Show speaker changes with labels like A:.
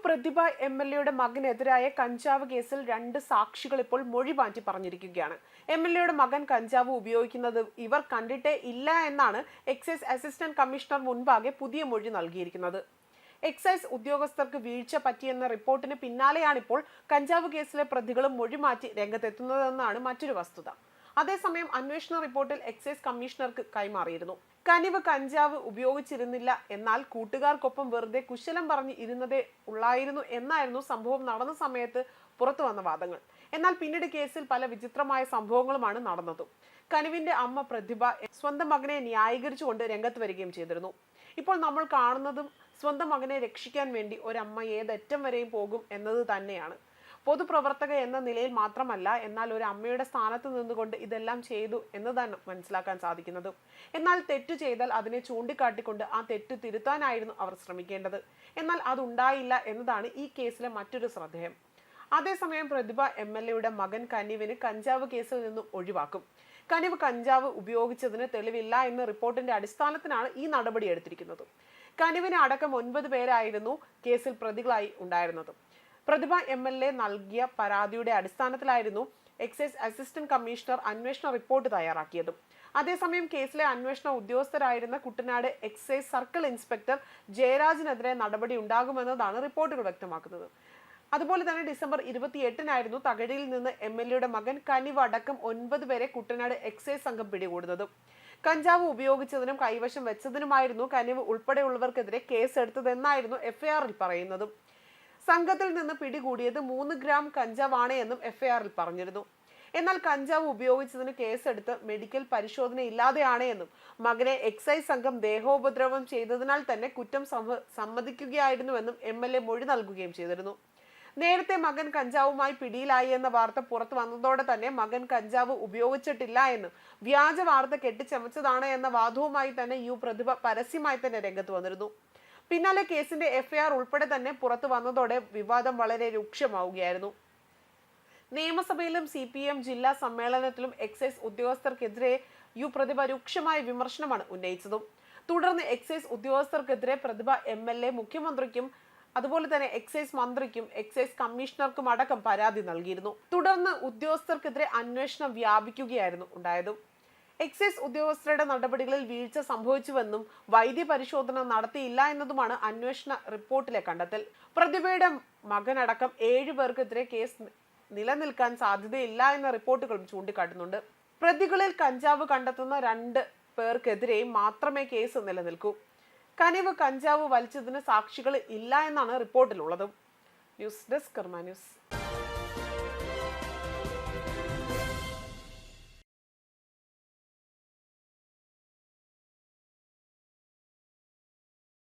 A: പ്രതിഭ എംഎൽഎയുടെ മകനെതിരായ കഞ്ചാവ് കേസിൽ 2 സാക്ഷികൾ ഇപ്പോൾ മൊഴി മാറ്റി പറഞ്ഞിരിക്കുകയാണ്. എംഎൽഎയുടെ മകൻ കഞ്ചാവ് ഉപയോഗിക്കുന്നത് ഇവർ കണ്ടിട്ടേ ഇല്ല എന്നാണ് എക്സൈസ് അസിസ്റ്റന്റ് കമ്മീഷണർ മുൻപാകെ പുതിയ മൊഴി നൽകിയിരിക്കുന്നത്. എക്സൈസ് ഉദ്യോഗസ്ഥർക്ക് വീഴ്ച പറ്റിയെന്ന റിപ്പോർട്ടിന് പിന്നാലെയാണിപ്പോൾ കഞ്ചാവ് കേസിലെ പ്രതികളും മൊഴി മാറ്റി രംഗത്തെത്തുന്നതെന്നാണ് മറ്റൊരു വസ്തുത. അതേസമയം അന്വേഷണ റിപ്പോർട്ടിൽ എക്സൈസ് കമ്മീഷണർക്ക് കൈമാറിയിരുന്നു. കനിവ് കഞ്ചാവ് ഉപയോഗിച്ചിരുന്നില്ല, എന്നാൽ കൂട്ടുകാർക്കൊപ്പം വെറുതെ കുശലം പറഞ്ഞ് ഇരുന്നതേ ഉള്ളായിരുന്നു എന്നായിരുന്നു സംഭവം നടന്ന സമയത്ത് പുറത്തു വന്ന വാദങ്ങൾ. എന്നാൽ പിന്നീട് കേസിൽ പല വിചിത്രമായ സംഭവങ്ങളുമാണ് നടന്നതും. കനിവിന്റെ അമ്മ പ്രതിഭ സ്വന്തം മകനെ ന്യായീകരിച്ചുകൊണ്ട് രംഗത്ത് വരികയും ചെയ്തിരുന്നു. ഇപ്പോൾ നമ്മൾ കാണുന്നതും സ്വന്തം മകനെ രക്ഷിക്കാൻ വേണ്ടി ഒരമ്മ ഏതറ്റം വരെയും പോകും എന്നത് തന്നെയാണ്. പൊതുപ്രവർത്തക എന്ന നിലയിൽ മാത്രമല്ല, എന്നാൽ ഒരു അമ്മയുടെ സ്ഥാനത്ത് നിന്നുകൊണ്ട് ഇതെല്ലാം ചെയ്തു എന്നതാണ് മനസ്സിലാക്കാൻ സാധിക്കുന്നത്. എന്നാൽ തെറ്റു ചെയ്താൽ അതിനെ ചൂണ്ടിക്കാട്ടിക്കൊണ്ട് ആ തെറ്റ് തിരുത്താനായിരുന്നു അവർ ശ്രമിക്കേണ്ടത്. എന്നാൽ അതുണ്ടായില്ല എന്നതാണ് ഈ കേസിലെ മറ്റൊരു ശ്രദ്ധേയം. അതേസമയം പ്രതിഭ എംഎൽഎയുടെ മകൻ കനിവിന് കഞ്ചാവ് കേസിൽ നിന്നും ഒഴിവാക്കും. കനിവ് കഞ്ചാവ് ഉപയോഗിച്ചതിന് തെളിവില്ല എന്ന റിപ്പോർട്ടിന്റെ അടിസ്ഥാനത്തിലാണ് ഈ നടപടി എടുത്തിരിക്കുന്നത്. കനിവിന് അടക്കം 9 പേരായിരുന്നു കേസിൽ പ്രതികളായി ഉണ്ടായിരുന്നത്. പ്രതിഭ എംഎൽഎ നൽകിയ പരാതിയുടെ അടിസ്ഥാനത്തിലായിരുന്നു എക്സൈസ് അസിസ്റ്റന്റ് കമ്മീഷണർ അന്വേഷണ റിപ്പോർട്ട് തയ്യാറാക്കിയത്. അതേസമയം കേസിലെ അന്വേഷണ ഉദ്യോഗസ്ഥരായിരുന്ന കുട്ടനാട് എക്സൈസ് സർക്കിൾ ഇൻസ്പെക്ടർ ജയരാജിനെതിരെ നടപടി ഉണ്ടാകുമെന്നതാണ് റിപ്പോർട്ടുകൾ വ്യക്തമാക്കുന്നത്. അതുപോലെ തന്നെ ഡിസംബർ 28-നായിരുന്നു തകഴിയിൽ നിന്ന് എംഎൽഎയുടെ മകൻ കനിവ് അടക്കം 9 പേരെ കുട്ടനാട് എക്സൈസ് സംഘം പിടികൂടുന്നത്. കഞ്ചാവ് ഉപയോഗിച്ചതിനും കൈവശം വെച്ചതിനുമായിരുന്നു കനിവ് ഉൾപ്പെടെയുള്ളവർക്കെതിരെ കേസെടുത്തതെന്നായിരുന്നു എഫ്ഐആറിൽ പറയുന്നത്. സംഘത്തിൽ നിന്ന് പിടികൂടിയത് 3 ഗ്രാം കഞ്ചാവാണ് എന്നും എഫ്ഐആറിൽ പറഞ്ഞിരുന്നു. എന്നാൽ കഞ്ചാവ് ഉപയോഗിച്ചതിന് കേസെടുത്ത് മെഡിക്കൽ പരിശോധന ഇല്ലാതെയാണ് എന്നും മകനെ എക്സൈസ് സംഘം ദേഹോപദ്രവം ചെയ്തതിനാൽ തന്നെ കുറ്റം സമ്മതിക്കുകയായിരുന്നുവെന്നും എംഎൽഎ മൊഴി നൽകുകയും ചെയ്തിരുന്നു. നേരത്തെ മകൻ കഞ്ചാവുമായി പിടിയിലായി എന്ന വാർത്ത പുറത്തു വന്നതോടെ തന്നെ മകൻ കഞ്ചാവ് ഉപയോഗിച്ചിട്ടില്ല എന്നും വ്യാജ വാർത്ത കെട്ടിച്ചമച്ചതാണ് എന്ന വാദവുമായി തന്നെ പ്രതിഭ പരസ്യമായി തന്നെ രംഗത്ത് വന്നിരുന്നു. പിന്നാലെ കേസിന്റെ എഫ്ഐആർ ഉൾപ്പെടെ തന്നെ പുറത്തു വന്നതോടെ വിവാദം വളരെ രൂക്ഷമാവുകയായിരുന്നു. നിയമസഭയിലും CPM ജില്ലാ സമ്മേളനത്തിലും എക്സൈസ് ഉദ്യോഗസ്ഥർക്കെതിരെ പ്രതിഭ രൂക്ഷമായ വിമർശനമാണ് ഉന്നയിച്ചതും. തുടർന്ന് എക്സൈസ് ഉദ്യോഗസ്ഥർക്കെതിരെ പ്രതിഭ എംഎൽഎ മുഖ്യമന്ത്രിക്കും അതുപോലെ തന്നെ എക്സൈസ് മന്ത്രിക്കും എക്സൈസ് കമ്മീഷണർക്കും അടക്കം പരാതി നൽകിയിരുന്നു. തുടർന്ന് ഉദ്യോഗസ്ഥർക്കെതിരെ അന്വേഷണം വ്യാപിക്കുകയായിരുന്നു ഉണ്ടായത്. എക്സൈസ് ഉദ്യോഗസ്ഥരുടെ നടപടികളിൽ വീഴ്ച സംഭവിച്ചുവെന്നും വൈദ്യപരിശോധന നടത്തിയില്ല എന്നതുമാണ് അന്വേഷണ റിപ്പോർട്ടിലെ കണ്ടെത്തൽ. പ്രതിഭയുടെ മകനടക്കം 7 പേർക്കെതിരെ കേസ് നിലനിൽക്കാൻ സാധ്യതയില്ല എന്ന റിപ്പോർട്ടുകളും ചൂണ്ടിക്കാട്ടുന്നുണ്ട്. പ്രതികളിൽ കഞ്ചാവ് കണ്ടെത്തുന്ന 2 പേർക്കെതിരെയും മാത്രമേ കേസ് നിലനിൽക്കൂ. കനിവ് കഞ്ചാവ് വലിച്ചതിന് സാക്ഷികൾ ഇല്ല എന്നാണ് റിപ്പോർട്ടിലുള്ളത്. ന്യൂസ് ഡെസ്ക് കർമ്മ ന്യൂസ്.